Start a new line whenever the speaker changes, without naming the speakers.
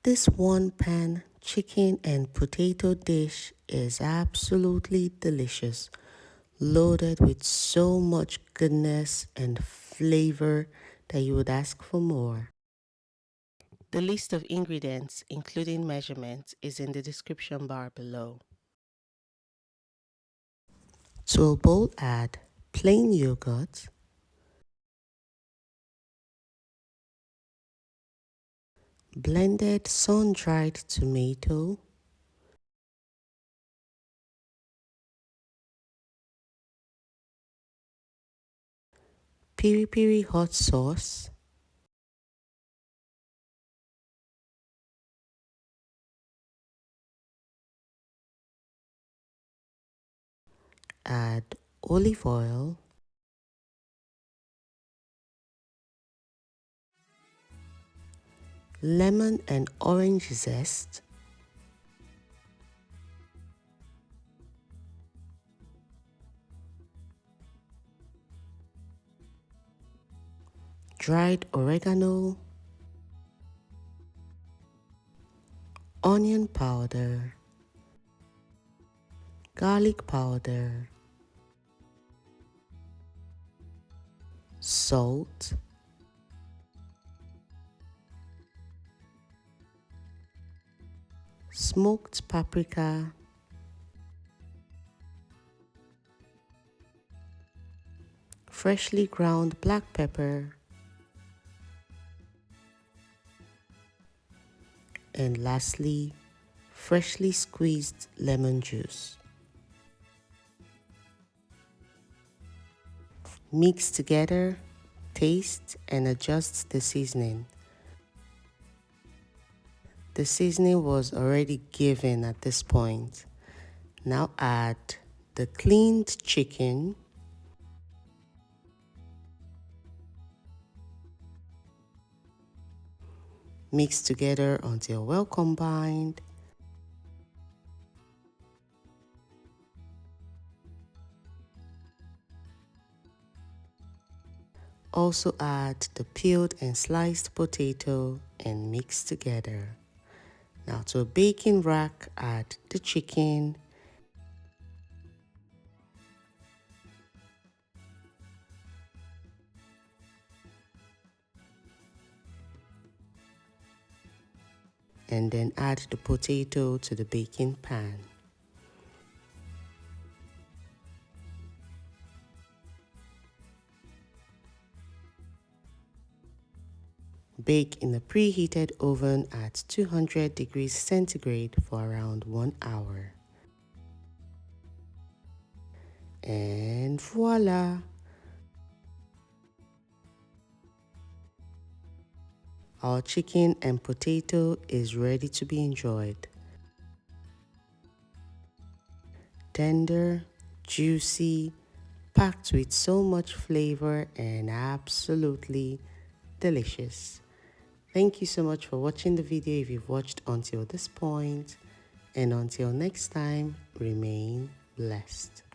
This one pan chicken and potato dish is absolutely delicious, loaded with so much goodness and flavor that you would ask for more. The list of ingredients, including measurements, is in the description bar below. To a bowl, add plain yogurt, blended sun-dried tomato, Piripiri hot sauce, add olive oil, lemon and orange zest, dried oregano, onion powder, garlic powder, salt, smoked paprika, freshly ground black pepper, and lastly, freshly squeezed lemon juice. Mix together, taste, and adjust the seasoning. The seasoning was already given at this point. Now add the cleaned chicken, mix together until well combined. Also add the peeled and sliced potato and mix together. Now to a baking rack, add the chicken, and then add the potato to the baking pan. Bake in a preheated oven at 200 degrees centigrade for around 1 hour. And voila! Our chicken and potato is ready to be enjoyed. Tender, juicy, packed with so much flavor and absolutely delicious. Thank you so much for watching the video if you've watched until this point. And until next time, remain blessed.